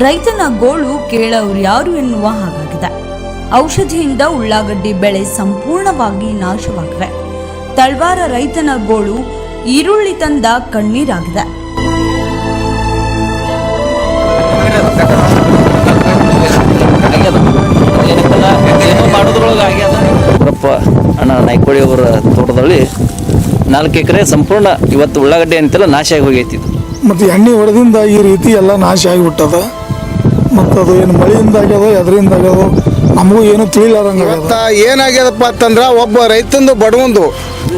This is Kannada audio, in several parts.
ರೈತನ ಗೋಳು ಕೇಳೋರು ಯಾರು ಎನ್ನುವ ಹಾಗಾಗಿದೆ. ಔಷಧಿಯಿಂದ ಉಳ್ಳಾಗಡ್ಡಿ ಬೆಳೆ ಸಂಪೂರ್ಣವಾಗಿ ನಾಶವಾಗಿವೆ. ತಳವಾರ ರೈತನ ಗೋಳು ಈರುಳ್ಳಿ ತಂದ ಕಣ್ಣೀರಾಗಿದೆ. ಅಣ್ಣ ನಾಯ್ಕೋಳಿ ಅವರ ತೋಟದಲ್ಲಿ 4 ಎಕರೆ ಸಂಪೂರ್ಣ ಇವತ್ತು ಉಳ್ಳಾಗಡ್ಡೆ ಅಂತೆಲ್ಲ ನಾಶ ಆಗಿ ಹೋಗೈತಿ. ಮತ್ತು ಎಣ್ಣೆ ಹೊಡೆದಿಂದ ಈ ರೀತಿ ಎಲ್ಲ ನಾಶ ಆಗಿಬಿಟ್ಟದ. ಮತ್ತು ಅದು ಏನು ಮಳೆಯಿಂದ ಆಗ್ಯದೋ ಅದರಿಂದ ಆಗ್ಯದೋ ನಮಗೂ ಏನು ತಿಳಿಲಾರಂಗೆ ಏನಾಗ್ಯದಪ್ಪ ಅಂತಂದ್ರೆ ಒಬ್ಬ ರೈತಂದು ಬಡವಂದು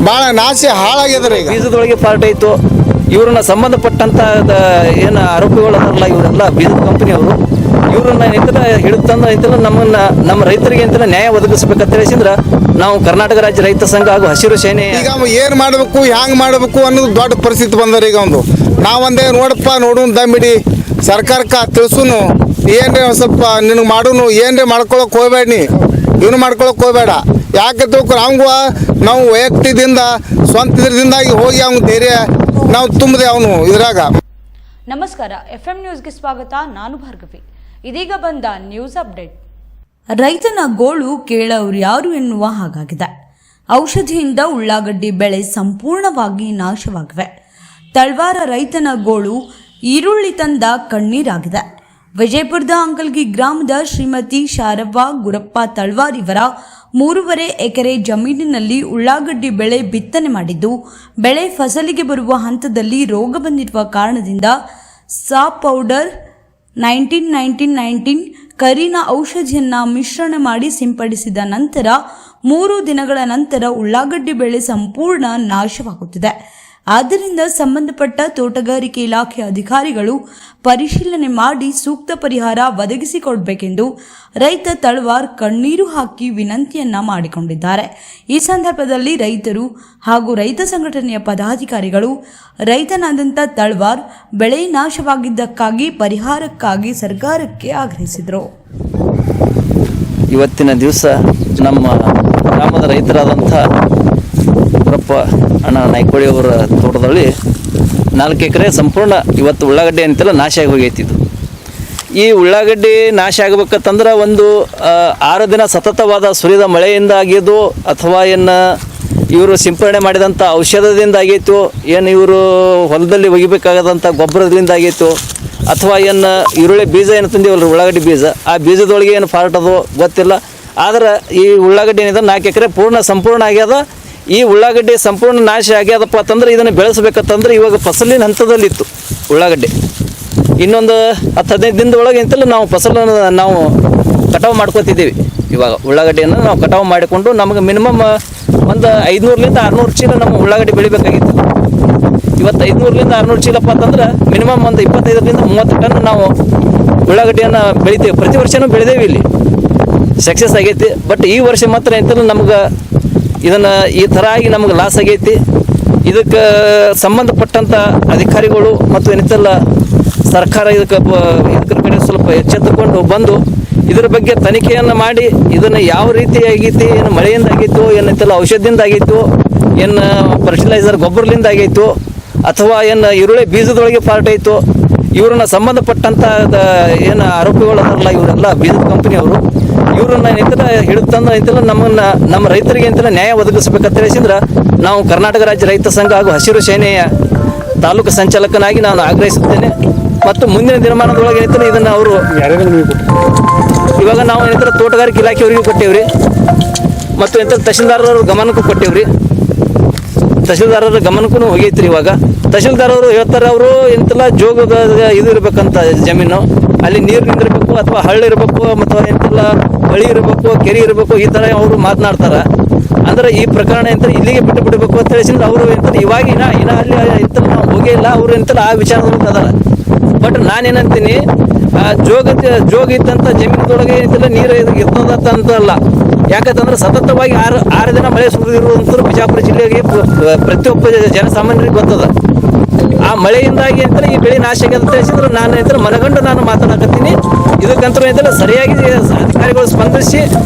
ಭಾಳ ನಾಶ ಹಾಳಾಗ್ಯದ್ರಿ. ಈಗ ಬೀಜದೊಳಗೆ ಫಾಲ್ಟ್ ಆಯಿತು. ಇವ್ರನ್ನ ಸಂಬಂಧಪಟ್ಟಂತ ಏನು ಆರೋಪಿಗಳು ಅದಾರಲ್ಲ ಇವರೆಲ್ಲ ಬೀಜದ ಕಂಪನಿಯವರು ಇವ್ರನ್ನ ಹಿಡಿತಂದ್ರೆ ನಮ್ಮ ರೈತರಿಗೆ ಅಂತೆಲ್ಲ ನ್ಯಾಯ ಒದಗಿಸ್ಬೇಕಂತ ಹೇಳಿಸಿದ್ರೆ ನಾವು ಕರ್ನಾಟಕ ರಾಜ್ಯ ರೈತ ಸಂಘ ಹಾಗೂ ಹಸಿರು ಸೇನೆ ಈಗ ಏನು ಮಾಡಬೇಕು ಹ್ಯಾಂಗೆ ಮಾಡಬೇಕು ಅನ್ನೋದು ದೊಡ್ಡ ಪರಿಸ್ಥಿತಿ ಬಂದವ್ರಿ. ಈಗ ನಾವೊಂದೇ ನೋಡಪ್ಪ ದಮ್ಮಿಡಿ ಸರ್ಕಾರಕ್ಕೆ ತಿಳಿಸುನು ಏನ್ರಿ ಸ್ವಲ್ಪ ನಿನಗೆ ಮಾಡೋನು ಏನ್ರಿ ಮಾಡ್ಕೊಳಕ್ಕೆ ಹೋಗ್ಬೇಡ, ಇವನು ಮಾಡ್ಕೊಳಕ್ಕೆ ಹೋಗ್ಬೇಡ. ಯಾಕೆ ತಿಳ್ಕೊಂಡು ಅವಂಗ ನಾವು ವೈಯಕ್ತಿಕದಿಂದ ಸ್ವಂತ ಇದರಿಂದಾಗಿ ಹೋಗಿ ಅವ್ನ ಧೈರ್ಯ ನಾವು ತುಂಬಿದೆ ಅವನು ಇದ್ರಾಗ. ನಮಸ್ಕಾರ, FM ನ್ಯೂಸ್ಗೆ ಸ್ವಾಗತ. ನಾನು ಭಾರ್ಗವಿ. ಇದೀಗ ಬಂದ ನ್ಯೂಸ್ ಅಪ್ಡೇಟ್. ರೈತನ ಗೋಳು ಕೇಳೋರು ಯಾರು ಎನ್ನುವ ಹಾಗಾಗಿದೆ. ಔಷಧಿಯಿಂದ ಉಳ್ಳಾಗಡ್ಡಿ ಬೆಳೆ ಸಂಪೂರ್ಣವಾಗಿ ನಾಶವಾಗಿವೆ. ತಳವಾರ ರೈತನ ಗೋಳು ಈರುಳ್ಳಿ ತಂದ ಕಣ್ಣೀರಾಗಿದೆ. ವಿಜಯಪುರದ ಅಂಕಲ್ಗಿ ಗ್ರಾಮದ ಶ್ರೀಮತಿ ಶಾರವ್ವ ಗುರಪ್ಪ ತಳವಾರ್ ಇವರ 3.5 ಎಕರೆ ಜಮೀನಿನಲ್ಲಿ ಉಳ್ಳಾಗಡ್ಡಿ ಬೆಳೆ ಬಿತ್ತನೆ ಮಾಡಿದ್ದು, ಬೆಳೆ ಫಸಲಿಗೆ ಬರುವ ಹಂತದಲ್ಲಿ ರೋಗ ಬಂದಿರುವ ಕಾರಣದಿಂದ ಸಾ ಪೌಡರ್ 19 ಕರಿನ ಔಷಧಿಯನ್ನು ಮಿಶ್ರಣ ಮಾಡಿ ಸಿಂಪಡಿಸಿದ ನಂತರ 3 ದಿನಗಳ ನಂತರ ಉಳ್ಳಾಗಡ್ಡಿ ಬೆಳೆ ಸಂಪೂರ್ಣ ನಾಶವಾಗುತ್ತಿದೆ. ಆದ್ದರಿಂದ ಸಂಬಂಧಪಟ್ಟ ತೋಟಗಾರಿಕೆ ಇಲಾಖೆ ಅಧಿಕಾರಿಗಳು ಪರಿಶೀಲನೆ ಮಾಡಿ ಸೂಕ್ತ ಪರಿಹಾರ ಒದಗಿಸಿಕೊಡಬೇಕೆಂದು ರೈತ ತಳವಾರ್ ಕಣ್ಣೀರು ಹಾಕಿ ವಿನಂತಿಯನ್ನ ಮಾಡಿಕೊಂಡಿದ್ದಾರೆ. ಈ ಸಂದರ್ಭದಲ್ಲಿ ರೈತರು ಹಾಗೂ ರೈತ ಸಂಘಟನೆಯ ಪದಾಧಿಕಾರಿಗಳು ರೈತನಾದಂಥ ತಳವಾರ್ ಬೆಳೆ ನಾಶವಾಗಿದ್ದಕ್ಕಾಗಿ ಪರಿಹಾರಕ್ಕಾಗಿ ಸರ್ಕಾರಕ್ಕೆ ಆಗ್ರಹಿಸಿದರು. ಇವತ್ತಿನ ದಿವಸ ನಮ್ಮ ಗ್ರಾಮದ ರೈತರಾದಂಥ ಗುರಪ್ಪ ಅಣ್ಣ ನಾಯ್ಕೋಳಿ ಅವರ ತೋಟದಲ್ಲಿ 4 ಎಕರೆ ಸಂಪೂರ್ಣ ಇವತ್ತು ಉಳ್ಳಾಗಡ್ಡೆ ಅಂತೆಲ್ಲ ನಾಶ ಆಗಿ ಹೋಗೈತಿದ್ದು. ಈ ಉಳ್ಳಾಗಡ್ಡಿ ನಾಶ ಆಗಬೇಕಂತಂದ್ರೆ ಒಂದು 6 ದಿನ ಸತತವಾದ ಸುರಿದ ಮಳೆಯಿಂದ ಆಗಿದ್ದು ಅಥವಾ ಇವರು ಸಿಂಪರಣೆ ಮಾಡಿದಂಥ ಔಷಧದಿಂದ ಆಗೈತು, ಇವರು ಹೊಲದಲ್ಲಿ ಒಗಿಬೇಕಾಗದಂಥ ಗೊಬ್ಬರದಿಂದ ಆಗೈತು, ಅಥವಾ ಈರುಳ್ಳಿ ಬೀಜ ತಂದೀವಲ್ರಿ ಉಳ್ಳಾಗಡ್ಡಿ ಬೀಜ, ಆ ಬೀಜದೊಳಗೆ ಏನು ಫಾಲ್ಟ್ ಅದು ಗೊತ್ತಿಲ್ಲ. ಆದ್ರೆ ಈ ಉಳ್ಳಾಗಡ್ಡಿ ಏನಿದೆ 4 ಎಕರೆ ಸಂಪೂರ್ಣ ಆಗ್ಯದ. ಈ ಉಳ್ಳಾಗಡ್ಡಿ ಸಂಪೂರ್ಣ ನಾಶ ಆಗ್ಯದಪ್ಪ ಅಂತಂದ್ರೆ ಇದನ್ನು ಬೆಳೆಸಬೇಕಂತಂದ್ರೆ ಇವಾಗ ಫಸಲಿನ ಹಂತದಲ್ಲಿತ್ತು ಉಳ್ಳಾಗಡ್ಡಿ. ಇನ್ನೊಂದು 10-15 ದಿನದೊಳಗೆ ಅಂತಲ್ಲ ನಾವು ಫಸಲನ್ನು ನಾವು ಕಟಾವು ಮಾಡ್ಕೊತಿದ್ದೀವಿ. ಇವಾಗ ಉಳ್ಳಾಗಡ್ಡಿಯನ್ನು ನಾವು ಕಟಾವು ಮಾಡಿಕೊಂಡು ನಮಗೆ ಮಿನಿಮಮ್ ಒಂದು 500-600 ಚೀಲ ನಮ್ಮ ಉಳ್ಳಾಗಡ್ಡಿ ಬೆಳಿಬೇಕಾಗಿತ್ತು. ಇವತ್ತು 500-600 ಚೀಲಪ್ಪ ಅಂತಂದ್ರೆ ಮಿನಿಮಮ್ ಒಂದು 25-30 ಟನ್ ನಾವು ಉಳ್ಳಾಗಡ್ಡಿಯನ್ನು ಬೆಳಿತೀವಿ. ಪ್ರತಿ ವರ್ಷವೂ ಬೆಳೆದೇವಿ, ಇಲ್ಲಿ ಸಕ್ಸಸ್ ಆಗೈತಿ. ಬಟ್ ಈ ವರ್ಷ ಮಾತ್ರ ಅಂತಲ್ಲ ನಮ್ಗೆ ಇದನ್ನು ಈ ಥರ ಆಗಿ ನಮಗೆ ಲಾಸ್ ಆಗೈತಿ. ಇದಕ್ಕೆ ಸಂಬಂಧಪಟ್ಟಂಥ ಅಧಿಕಾರಿಗಳು ಮತ್ತು ಏನಿತ್ತಲ್ಲ ಸರ್ಕಾರ ಇದರ ಕಡೆ ಸ್ವಲ್ಪ ಎಚ್ಚೆತ್ತುಕೊಂಡು ಬಂದು ಇದರ ಬಗ್ಗೆ ತನಿಖೆಯನ್ನು ಮಾಡಿ ಇದನ್ನು ಯಾವ ರೀತಿ ಆಗೈತಿ, ಏನು ಮಳೆಯಿಂದ ಆಗಿತ್ತು, ಏನಿತ್ತಲ್ಲ ಔಷಧಿಯಿಂದ ಆಗಿತ್ತು, ಏನು ಫರ್ಟಿಲೈಸರ್ ಗೊಬ್ಬರದಿಂದ ಆಗೈತು, ಅಥವಾ ಈರುಳ್ಳಿ ಬೀಜದೊಳಗೆ ಫಾಲ್ಟ್ ಆಯಿತು, ಇವ್ರನ್ನ ಸಂಬಂಧಪಟ್ಟಂಥ ಏನು ಆರೋಪಿಗಳು ಅದಾರಲ್ಲ ಇವರೆಲ್ಲ ಬೀಜದ ಕಂಪನಿಯವರು ಇವ್ರನ್ನ ಹಿಡಿತಂದ್ರೆ ನಮ್ಮ ರೈತರಿಗೆ ನ್ಯಾಯ ಒದಗಿಸ್ಬೇಕಂತ ಹೇಳಿಸಿದ್ರೆ ನಾವು ಕರ್ನಾಟಕ ರಾಜ್ಯ ರೈತ ಸಂಘ ಹಾಗೂ ಹಸಿರು ಸೇನೆಯ ತಾಲೂಕು ಸಂಚಾಲಕನಾಗಿ ನಾನು ಆಗ್ರಹಿಸುತ್ತೇನೆ. ಮತ್ತು ಮುಂದಿನ ದಿನಮಾನದೊಳಗೆ ಇದನ್ನು ಅವರು ಇವಾಗ ನಾವು ತೋಟಗಾರಿಕೆ ಇಲಾಖೆಯವರಿಗೂ ಕೊಟ್ಟೇವ್ರಿ, ಮತ್ತು ತಹಶೀಲ್ದಾರರ ಗಮನಕ್ಕೂ ಕೊಟ್ಟೇವ್ರಿ. ತಹಶೀಲ್ದಾರರ ಗಮನಕ್ಕೂ ಹೋಗೈತ್ರಿ. ಇವಾಗ ತಹಶೀಲ್ದಾರವರು ಹೇಳ್ತಾರೆ ಅವರು ಜೋಗದ ಇದು ಇರ್ಬೇಕಂತ ಜಮೀನು, ಅಲ್ಲಿ ನೀರು ನಿಂದಿರಬೇಕು ಅಥವಾ ಹಳ್ಳ ಇರಬೇಕು ಮತ್ತು ಬಳಿ ಇರಬೇಕು, ಕೆರೆ ಇರಬೇಕು, ಈ ಥರ ಅವರು ಮಾತನಾಡ್ತಾರೆ. ಅಂದ್ರೆ ಈ ಪ್ರಕರಣ ಇಲ್ಲಿಗೆ ಬಿಟ್ಟು ಬಿಡಬೇಕು ಅಂತ ಹೇಳಿಸಿದ್ರೆ ಅವರು ಇವಾಗ ಇನ್ನ ಅಲ್ಲಿ ನಾವು ಹೋಗೇ ಇಲ್ಲ, ಅವರು ಆ ವಿಚಾರದಲ್ಲಿ ಅದಾರ. ಬಟ್ ನಾನೇನಂತೀನಿ, ಜೋಗ ಇದ್ದಂಥ ಜಮೀನದೊಳಗೆ ನೀರು ಇರ್ತದಂತಲ್ಲ. ಯಾಕಂತಂದ್ರೆ ಸತತವಾಗಿ 6 ದಿನ ಮಳೆ ಸುರಿದಿರುವಂಥದ್ದು ಬಿಜಾಪುರ ಜಿಲ್ಲೆಗೆ ಪ್ರತಿಯೊಬ್ಬ ಜನಸಾಮಾನ್ಯರಿಗೆ ಗೊತ್ತದ. ಆ ಮಳೆಯಿಂದಾಗಿ ಈ ಬೆಳೆ ನಾಶ ಆಗ್ಯದ ಅಂತ ಹೇಳಿಸಿದ್ರೆ ನಾನು ಮನಗಂಡು ನಾನು ಮಾತನಾಡಕತ್ತೀನಿ. ಇದಕ್ಕಂತೂ ಸರಿಯಾಗಿ ಅಧಿಕಾರಿಗಳು ಸ್ಪಂದಿಸಿ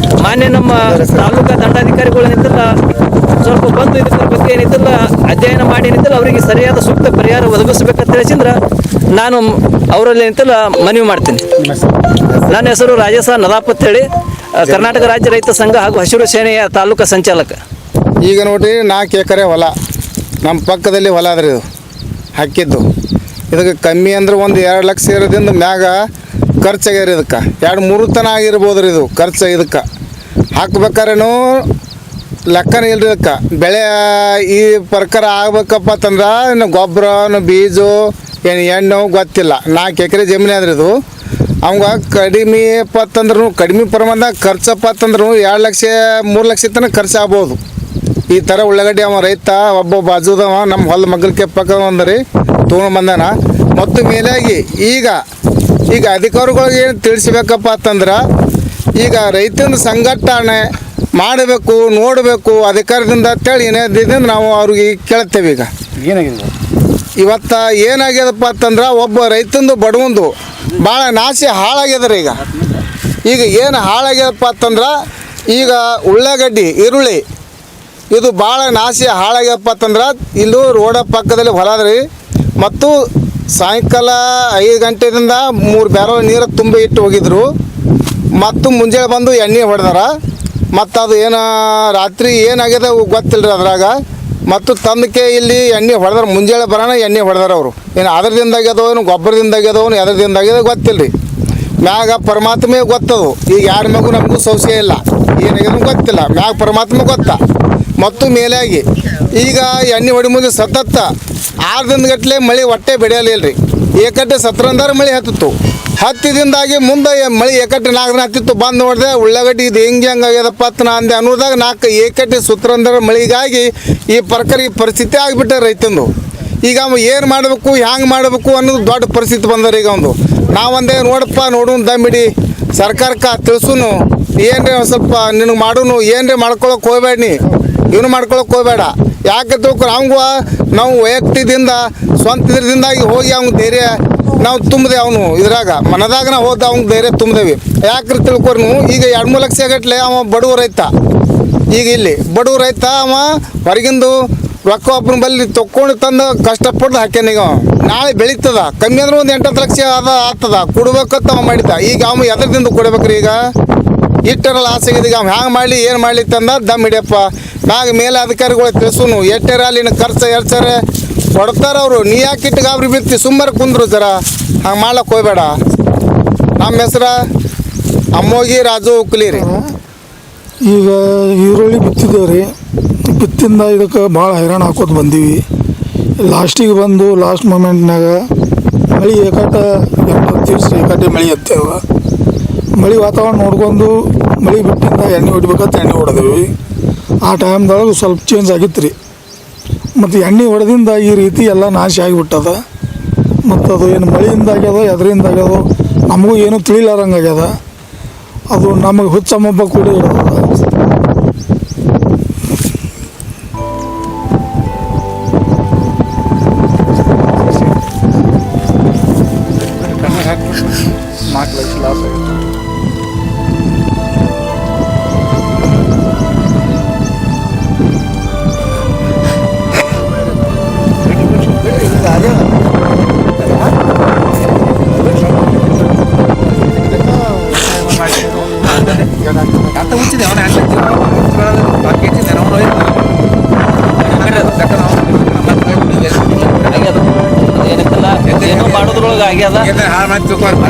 ಮಾನ್ಯ ನಮ್ಮ ತಾಲೂಕಾ ದಂಡಾಧಿಕಾರಿಗಳು ಸ್ವಲ್ಪ ಬಂದು ಇದರ ಬಗ್ಗೆ ಅಧ್ಯಯನ ಮಾಡಿ ಅವರಿಗೆ ಸರಿಯಾದ ಸೂಕ್ತ ಪರಿಹಾರ ಒದಗಿಸ್ಬೇಕಂತ ತಿಳಿಸಿದ್ರೆ ನಾನು ಅವರಲ್ಲಿ ಅಂತಲ್ಲ ಮನವಿ ಮಾಡ್ತೀನಿ. ನನ್ನ ಹೆಸರು ರಾಜೇಶ ನದಾಪ್ ಅಂತೇಳಿ, ಕರ್ನಾಟಕ ರಾಜ್ಯ ರೈತ ಸಂಘ ಹಾಗೂ ಹಸಿರು ಸೇನೆಯ ತಾಲೂಕು ಸಂಚಾಲಕ. ಈಗ ನೋಡ್ರಿ 4 ಎಕರೆ ಹೊಲ ನಮ್ಮ ಪಕ್ಕದಲ್ಲಿ ಹೊಲ ಅದ್ರಿ ಇದು ಹಾಕಿದ್ದು. ಇದಕ್ಕೆ ಕಮ್ಮಿ ಅಂದ್ರೆ ಒಂದು 2 ಲಕ್ಷ ಇರೋದ್ರಿಂದ ಮ್ಯಾಗ ಖರ್ಚಾಗ್ಯಾರ. ಇದಕ್ಕೆ 2-3 ತನ ಆಗಿರ್ಬೋದು ರೀ ಇದು ಖರ್ಚು. ಇದಕ್ಕೆ ಹಾಕ್ಬೇಕಾರೇನು ಲೆಕ್ಕನೇ ಇಲ್ರಿ. ಇದಕ್ಕೆ ಬೆಳೆ ಈ ಪ್ರಕಾರ ಆಗ್ಬೇಕಪ್ಪ ಅಂತಂದ್ರೆ ಇನ್ನು ಗೊಬ್ಬರ ಬೀಜ ಏನು ಎಣ್ಣೆ ಗೊತ್ತಿಲ್ಲ. 4 ಎಕರೆ ಜಮೀನು ಆದ್ರಿ ಇದು. ಅವಂಗ ಕಡಿಮೆ ಪತ್ತಂದ್ರೂ ಕಡಿಮೆ ಪ್ರಮಾಣದಾಗ ಖರ್ಚಪ್ಪ ಅಂತಂದ್ರು 2 ಲಕ್ಷ 3 ಲಕ್ಷ ತನಕ ಖರ್ಚು ಆಗ್ಬೋದು. ಈ ಥರ ಉಳ್ಳಾಗಡ್ಡಿ ಅವ ರೈತ ಒಬ್ಬ ಬಾಜುದವ ನಮ್ಮ ಹೊಲ ಮಗ್ಗಲ್ಕೆ ಪಕ್ಕ ಒಂದ್ರಿ ತೊಗೊಂಡು ಬಂದಾನ. ಮತ್ತು ಮೇಲಾಗಿ ಈಗ ಅಧಿಕಾರಿಗಳಿಗೆ ಏನು ತಿಳಿಸ್ಬೇಕಪ್ಪ ಅಂತಂದ್ರೆ ಈಗ ರೈತನ ಸಂಘಟನೆ ಮಾಡಬೇಕು, ನೋಡಬೇಕು ಅಧಿಕಾರದಿಂದ ಅಂತೇಳಿ ಏನಾದ್ರಿಂದ ನಾವು ಅವ್ರಿಗೆ ಕೇಳ್ತೇವೆ. ಈಗ ಏನಾಗಿದೆ ಇವತ್ತು ಏನಾಗ್ಯದಪ್ಪ ಅಂತಂದ್ರೆ ಒಬ್ಬ ರೈತಂದು ಬಡವಂದು ಭಾಳ ನಾಶ ಹಾಳಾಗ್ಯದ್ರಿ. ಈಗ ಏನು ಹಾಳಾಗ್ಯದಪ್ಪ ಅಂತಂದ್ರೆ ಈಗ ಉಳ್ಳಾಗಡ್ಡಿ ಈರುಳ್ಳಿ ಇದು ಭಾಳ ನಾಶ ಹಾಳಾಗ್ಯದಪ್ಪ ಅಂತಂದ್ರೆ ಇಲ್ಲೂ ರೋಡ ಪಕ್ಕದಲ್ಲಿ ಹೊಲ ಅದ್ರಿ. ಮತ್ತು ಸಾಯಂಕಾಲ 5 ಗಂಟೆಯಿಂದ 3 ಬ್ಯಾರಲ್ ನೀರು ತುಂಬಿ ಇಟ್ಟು ಹೋಗಿದ್ರು. ಮತ್ತು ಮುಂಜಾನೆ ಬಂದು ಎಣ್ಣೆ ಹೊಡೆದಾರ. ಮತ್ತು ಅದು ಏನು ರಾತ್ರಿ ಏನಾಗ್ಯದ ಗೊತ್ತಿಲ್ಲ ರೀ ಅದ್ರಾಗ. ಮತ್ತು ತಂದಕ್ಕೆ ಇಲ್ಲಿ ಎಣ್ಣೆ ಹೊಡೆದಾರ, ಮುಂಜಾನೆ ಬರೋಣ ಎಣ್ಣೆ ಹೊಡೆದಾರ ಅವರು. ಏನು ಅದರದಿಂದ ಆಗ್ಯದೋ ಏನು ಗೊಬ್ಬರದಿಂದ ಆಗ್ಯದೋ ಎದರದಿಂದ ಆಗ್ಯದೋ ಗೊತ್ತಿಲ್ಲ ರೀ. ಮ್ಯಾಗ ಪರಮಾತ್ಮೆ ಗೊತ್ತದು. ಈಗ ಯಾರ ಮ್ಯಾಗೂ ನಮಗೂ ಸಂಶಯ ಇಲ್ಲ, ಏನಾಗ್ಯದ ಗೊತ್ತಿಲ್ಲ. ಮ್ಯಾಗ ಪರಮಾತ್ಮ ಗೊತ್ತಾ. ಮತ್ತು ಮೇಲಾಗಿ ಈಗ ಎಣ್ಣೆ ಹೊಡಿ ಮುಂದೆ ಸತತ 6 ದಿನಗಟ್ಟಲೆ ಮಳೆ ಒಟ್ಟೆ ಬೆಳೆಯಲಿಲ್ಲ ರೀ. ಏಕಟ್ಟೆ 17 ಮಳೆ ಹತ್ತಿತ್ತು. 10 ದಿನದಾಗಿ ಮುಂದೆ ಮಳೆ ಏಕಟ್ಟೆ 4 ದಿನ ಹತ್ತಿತ್ತು. ಬಂದು ನೋಡಿದೆ ಉಳ್ಳಾಗಡ್ಡಿ ಇದು ಹೆಂಗೆ ಆಗ್ಯದಪ್ಪ ಅಂತ ನಾ ಅಂದೆ ಅನ್ನೋದಾಗ 4 ಏಕಟ್ಟೆ 17 ಮಳೆಗಾಗಿ ಈ ಪರಿಸ್ಥಿತಿ ಆಗಿಬಿಟ್ಟ ರೈತಂದು. ಈಗ ಅವ ಏನು ಮಾಡಬೇಕು, ಹ್ಯಾಂಗೆ ಮಾಡಬೇಕು ಅನ್ನೋದು ದೊಡ್ಡ ಪರಿಸ್ಥಿತಿ ಬಂದರೆ. ಈಗ ಒಂದು ನಾವೊಂದೇ ನೋಡಪ್ಪ ನೋಡೋಣ ದಮ್ಮಿಡಿ ಸರ್ಕಾರಕ್ಕೆ ತಿಳಿಸುನು, ಏನ್ರಿ ಸ್ವಲ್ಪ ನಿನಗೆ ಮಾಡೋನು, ಏನ್ರಿ ಮಾಡ್ಕೊಳಕ್ಕೆ ಹೋಗ್ಬೇಡ, ನೀ ಇವನು ಮಾಡ್ಕೊಳಕ್ಕೆ ಹೋಗ್ಬೇಡ. ಯಾಕೆ ತಿಳ್ಕೊಂಡು ಅವಂಗ ನಾವು ವೈಯಕ್ತಿಕದಿಂದ ಸ್ವಂತ ಇದರಿಂದಾಗಿ ಹೋಗಿ ಅವ್ನ ಧೈರ್ಯ ನಾವು ತುಂಬಿದೆ. ಅವನು ಇದ್ರಾಗ ಮನದಾಗ ನಾವು ಹೋದ ಅವ್ನ ಧೈರ್ಯ ತುಂಬಿದೇವಿ. ಯಾಕ್ರಿ ತಿಳ್ಕೊರಿ ನೀವು, ಈಗ 2-3 ಲಕ್ಷ ಗಟ್ಟಲೆ ಅವ ಬಡವ ರೈತ. ಈಗ ಇಲ್ಲಿ ಬಡವ ರೈತ ಅವ ಹೊರಗಿಂದು ರೊಕ್ಕ ಒಬ್ಬನ ಬಲ್ಲಿ ತೊಗೊಂಡು ತಂದು ಕಷ್ಟಪಟ್ಟು ಹಾಕ್ಯಾನ. ಈಗ ನಾಳೆ ಬೆಳೀತದ, ಕಮ್ಮಿ ಅಂದ್ರೆ ಒಂದು 8-10 ಲಕ್ಷ ಆಗ್ತದ ಕೊಡ್ಬೇಕಂತ ಅವ ಮಾಡಿದ್ದ. ಈಗ ಅವ ಎದರದಿಂದ ಕೊಡ್ಬೇಕ್ರಿ? ಈಗ ಇಟ್ಟರಲ್ಲ ಆಸೆಗಿದೆ. ಈಗ ಅವ್ನು ಹ್ಯಾಂಗೆ ಮಾಡಲಿ ಏನು ಮಾಡಲಿ ತಂದ ದಮ್ ಹಿಡಿಯಪ್ಪ. ಮ್ಯಾಗ ಮೇಲೆ ಅಧಿಕಾರಿಗಳು ತಿಳಿಸುನು, ಎಟ್ಟರ ಅಲ್ಲಿನ ಖರ್ಚು 2 ಸಾವಿರ ಕೊಡ್ತಾರ ಅವರು. ನೀ ಯಾಕೆ ಇಟ್ಟು ಗಾಬರಿ ಬಿತ್ತಿ ಸುಮ್ಮನೆ ಕುಂದ್ರು ಜರ, ಹಂಗೆ ಮಾಡ್ಲಕ್ಕೆ ಹೋಗ್ಬೇಡ. ನಮ್ಮ ಹೆಸ್ರು ಅಮ್ಮೋಗಿ ರಾಜು ಉಕ್ಲಿ ರೀ. ಈಗ ಈರುಳ್ಳಿ ಬಿತ್ತಿದ್ದೇವೆ. ಬಿತ್ತಿಂದ ಇದಕ್ಕೆ ಭಾಳ ಹೈರಾಣ ಹಾಕೋದು ಬಂದೀವಿ. ಲಾಸ್ಟಿಗೆ ಬಂದು ಲಾಸ್ಟ್ ಮೂಮೆಂಟ್ನಾಗ ಮಳೆ ಏಕಾಟ 80 ದಿವಸ ಏಕಾಟೆ ಮಳೆ ಹತ್ತೇವ. ಮಳೆ ವಾತಾವರಣ ನೋಡ್ಕೊಂಡು ಮಳೆ ಬಿಟ್ಟಿಂದ ಎಣ್ಣೆ ಹೊಡಿಬೇಕಂತ ಎಣ್ಣೆ ಹೊಡೆದೇವಿ. ಆ ಟೈಮ್ದೊಳಗೆ ಸ್ವಲ್ಪ ಚೇಂಜ್ ಆಗಿತ್ತು ರೀ. ಮತ್ತು ಎಣ್ಣೆ ಹೊಡೆದಿಂದ ಈ ರೀತಿ ಎಲ್ಲ ನಾಶ ಆಗಿಬಿಟ್ಟದ. ಮತ್ತು ಅದು ಏನು ಮಳೆಯಿಂದ ಆಗ್ಯದ ಎದರಿಂದ ಆಗ್ಯದೋ ನಮಗೂ ಏನೂ ತಿಳಿಲಾರಂಗೆ ಆಗ್ಯದ. ಅದು ನಮಗೆ ಹುಚ್ಚಮ್ಮಬ್ಬ ಕೂಡ ಇರೋದ. ಏನೋ ಮಾಡೋದ್ರೊಳಗೆ ಆಗ್ಯದ.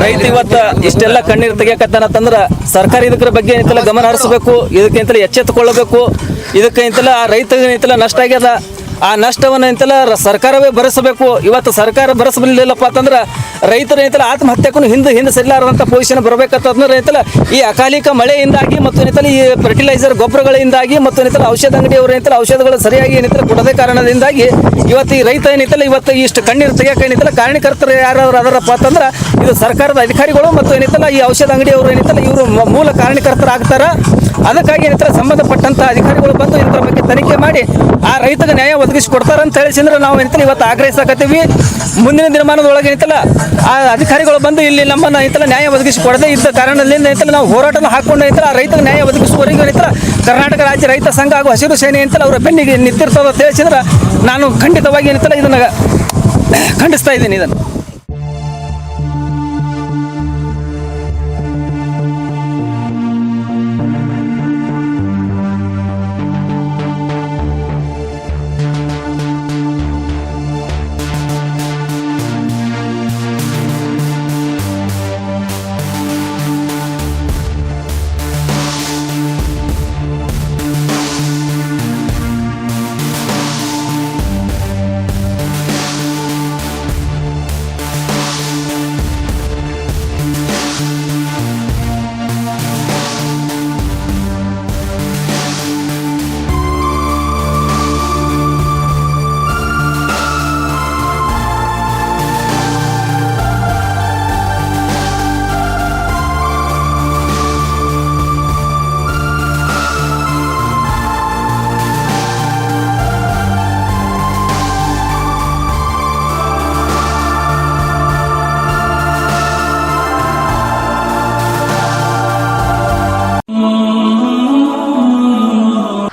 ರೈತ ಇವತ್ತ ಇಷ್ಟೆಲ್ಲ ಕಣ್ಣೀರು ತೆಗಿಯಕತ್ತಾನಂತಂದ್ರ ಸರ್ಕಾರ ಇದರ ಬಗ್ಗೆ ಏನಂತಲ್ಲ ಗಮನ ಹರಿಸಬೇಕು. ಇದಕ್ಕಿಂತಲೇ ಎಚ್ಚೆತ್ತುಕೊಳ್ಳಬೇಕು. ಇದಕ್ಕಿಂತಲೇ ಆ ರೈತನಿಂತಲೇ ನಷ್ಟ ಆಗ್ಯದ. ಆ ನಷ್ಟವನ್ನು ಇಂತಲ್ಲ ಸರ್ಕಾರವೇ ಭರಿಸಬೇಕು. ಇವತ್ತು ಸರ್ಕಾರ ಭರಿಸಲಿಲ್ಲಪ್ಪ ಅಂತಂದ್ರೆ ರೈತರು ಏನಂತಲ್ಲ ಆತ್ಮಹತ್ಯೆಗೂ ಹಿಂದೆ ಸರಿಲಾರದಂಥ ಪೊಸಿಷನ್ ಬರಬೇಕಂತಂದ್ರೆ ಏನಂತಲ್ಲ ಈ ಅಕಾಲಿಕ ಮಳೆಯಿಂದಾಗಿ ಮತ್ತು ಏನಂತಲ್ಲ ಈ ಫರ್ಟಿಲೈಸರ್ ಗೊಬ್ಬರಗಳಿಂದಾಗಿ ಮತ್ತು ಏನಂತಲ್ಲ ಔಷಧ ಅಂಗಡಿಯವರು ಏನಂತಲ್ಲ ಔಷಧಗಳು ಸರಿಯಾಗಿ ಏನಂತಲ್ಲ ಕೊಡದೇ ಕಾರಣದಿಂದಾಗಿ ಇವತ್ತು ಈ ರೈತ ಏನಂತಲ್ಲ ಇವತ್ತು ಇಷ್ಟು ಕಣ್ಣೀರು ತೆಗಿಯೋಕೆ ಏನಂತಲ್ಲ ಕಾರಣಕರ್ತರು ಯಾರಾದ್ರು ಅದರಪ್ಪ ಅಂತಂದ್ರೆ ಇದು ಸರ್ಕಾರದ ಅಧಿಕಾರಿಗಳು ಮತ್ತು ಏನಂತಲ್ಲ ಈ ಔಷಧ ಅಂಗಡಿಯವರು ಏನಂತಲ್ಲ ಇವರು ಮೂಲ ಕಾರಣಕರ್ತರಾಗ್ತಾರೆ. ಅದಕ್ಕಾಗಿ ಏನಂತ ಸಂಬಂಧಪಟ್ಟಂತ ಅಧಿಕಾರಿಗಳು ಬಂದು ಇದರ ಬಗ್ಗೆ ತನಿಖೆ ಮಾಡಿ ಆ ರೈತಗೆ ನ್ಯಾಯ ಒದಗಿಸಿ ಕೊಡ್ತಾರಂತ ಹೇಳಿಸಿದ್ರೆ ನಾವು ಏನಂತಲ್ಲ ಇವತ್ತು ಆಗ್ರಹಿಸಕತ್ತೀವಿ. ಮುಂದಿನ ದಿನಮಾನದೊಳಗೆ ಏನಂತಲ್ಲ ಆ ಅಧಿಕಾರಿಗಳು ಬಂದು ಇಲ್ಲಿ ನಮ್ಮನ್ನು ಏನಂತಲ್ಲ ನ್ಯಾಯ ಒದಗಿಸಿ ಕೊಡದೇ ಇದ್ದ ಕಾರಣದಿಂದ ಏನಂತಲ್ಲ ನಾವು ಹೋರಾಟನ ಹಾಕೊಂಡು ಏನಂತಲ್ಲ ಆ ರೈತಗೆ ನ್ಯಾಯ ಒದಗಿಸುವವರೆಗೂ ಏನಂತಲ್ಲ ಕರ್ನಾಟಕ ರಾಜ್ಯ ರೈತ ಸಂಘ ಹಾಗೂ ಹಸಿರು ಸೇನೆ ಏನಂತಲ್ಲ ಅವರ ಬೆನ್ನಿಗೆ ನಿಂತಿರ್ತದೆ ಅಂತ ಹೇಳಿಸಿದ್ರೆ ನಾನು ಖಂಡಿತವಾಗಿ ಏನಂತಲ್ಲ ಇದನ್ನು ಖಂಡಿಸ್ತಾ ಇದ್ದೀನಿ ಇದನ್ನು.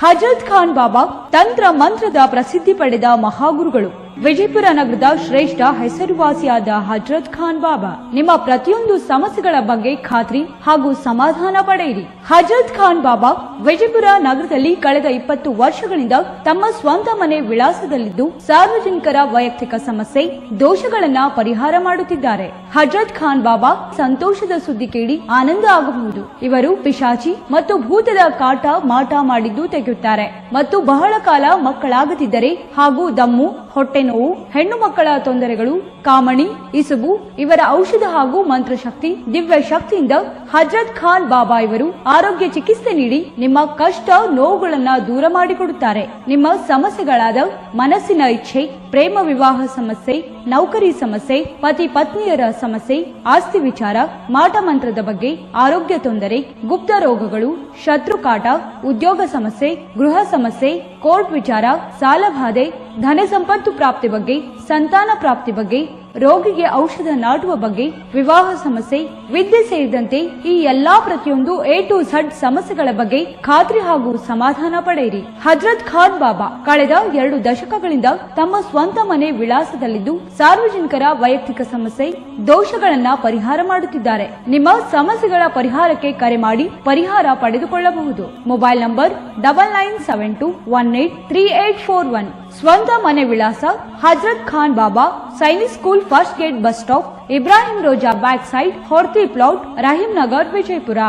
ಹಜರತ್ ಖಾನ್ ಬಾಬಾ ತಂತ್ರ ಮಂತ್ರದ ಪ್ರಸಿದ್ಧಿ ಪಡೆದ ಮಹಾಗುರುಗಳು. ವಿಜಯಪುರ ನಗರದ ಶ್ರೇಷ್ಠ ಹೆಸರುವಾಸಿಯಾದ ಹಜರತ್ ಖಾನ್ ಬಾಬಾ ನಿಮ್ಮ ಪ್ರತಿಯೊಂದು ಸಮಸ್ಯೆಗಳ ಬಗ್ಗೆ ಖಾತ್ರಿ ಹಾಗೂ ಸಮಾಧಾನ ಪಡೆಯಿರಿ. ಹಜರತ್ ಖಾನ್ ಬಾಬಾ ವಿಜಯಪುರ ನಗರದಲ್ಲಿ ಕಳೆದ 20 ವರ್ಷಗಳಿಂದ ತಮ್ಮ ಸ್ವಂತ ಮನೆ ವಿಳಾಸದಲ್ಲಿದ್ದು ಸಾರ್ವಜನಿಕರ ವೈಯಕ್ತಿಕ ಸಮಸ್ಯೆ ದೋಷಗಳನ್ನ ಪರಿಹಾರ ಮಾಡುತ್ತಿದ್ದಾರೆ. ಹಜರತ್ ಖಾನ್ ಬಾಬಾ ಸಂತೋಷದ ಸುದ್ದಿ ಕೇಳಿ ಆನಂದ ಆಗಬಹುದು. ಇವರು ಪಿಶಾಚಿ ಮತ್ತು ಭೂತದ ಕಾಟ ಮಾಟ ಮಾಡಿದ್ದು ತೆಗೆಯುತ್ತಾರೆ ಮತ್ತು ಬಹಳ ಕಾಲ ಮಕ್ಕಳಾಗದಿದ್ದರೆ ಹಾಗೂ ದಮ್ಮು, ಹೊಟ್ಟೆ ನೋವು, ಹೆಣ್ಣು ಮಕ್ಕಳ ತೊಂದರೆಗಳು, ಕಾಮಣಿ, ಇಸುಬು ಇವರ ಔಷಧ ಹಾಗೂ ಮಂತ್ರಶಕ್ತಿ, ದಿವ್ಯ ಶಕ್ತಿಯಿಂದ ಹಜರತ್ ಖಾನ್ ಬಾಬಾ ಇವರು ಆರೋಗ್ಯ ಚಿಕಿತ್ಸೆ ನೀಡಿ ನಿಮ್ಮ ಕಷ್ಟ ನೋವುಗಳನ್ನ ದೂರ ಮಾಡಿಕೊಡುತ್ತಾರೆ. ನಿಮ್ಮ ಸಮಸ್ಯೆಗಳಾದ ಮನಸ್ಸಿನ ಇಚ್ಛೆ, ಪ್ರೇಮ ವಿವಾಹ ಸಮಸ್ಯೆ, ನೌಕರಿ ಸಮಸ್ಯೆ, ಪತಿ ಪತ್ನಿಯರ ಸಮಸ್ಯೆ, ಆಸ್ತಿ ವಿಚಾರ, ಮಾಟ ಮಂತ್ರದ ಬಗ್ಗೆ, ಆರೋಗ್ಯ ತೊಂದರೆ, ಗುಪ್ತ ರೋಗಗಳು, ಶತ್ರುಕಾಟ, ಉದ್ಯೋಗ ಸಮಸ್ಯೆ, ಗೃಹ ಸಮಸ್ಯೆ, ಕೋರ್ಟ್ ವಿಚಾರ, ಸಾಲಬಾಧೆ, ಧನ ಸಂಪತ್ತು ಪ್ರಾಪ್ತಿ ಬಗ್ಗೆ, ಸಂತಾನ ಪ್ರಾಪ್ತಿ ಬಗ್ಗೆ, ರೋಗಿಗೆ ಔಷಧ ನಾಟುವ ಬಗ್ಗೆ, ವಿವಾಹ ಸಮಸ್ಯೆ, ವಿದ್ಯೆ ಸೇರಿದಂತೆ ಈ ಎಲ್ಲಾ ಪ್ರತಿಯೊಂದು A to Z ಸಮಸ್ಯೆಗಳ ಬಗ್ಗೆ ಖಾತ್ರಿ ಹಾಗೂ ಸಮಾಧಾನ ಪಡೆಯಿರಿ. ಹಜರತ್ ಖಾನ್ ಬಾಬಾ ಕಳೆದ 2 ದಶಕಗಳಿಂದ ತಮ್ಮ ಸ್ವಂತ ಮನೆ ವಿಳಾಸದಲ್ಲಿದ್ದು ಸಾರ್ವಜನಿಕರ ವೈಯಕ್ತಿಕ ಸಮಸ್ಯೆ ದೋಷಗಳನ್ನ ಪರಿಹಾರ ಮಾಡುತ್ತಿದ್ದಾರೆ. ನಿಮ್ಮ ಸಮಸ್ಯೆಗಳ ಪರಿಹಾರಕ್ಕೆ ಕರೆ ಮಾಡಿ ಪರಿಹಾರ ಪಡೆದುಕೊಳ್ಳಬಹುದು. Mobile number 9972183841. ಸ್ವಂತ ಮನೆ ವಿಳಾಸ Hazrat Khan Baba, Sainik school, first gate, bus stop, Ibrahim Roza back side, Horti plot, Rahim Nagar, Vijayapura.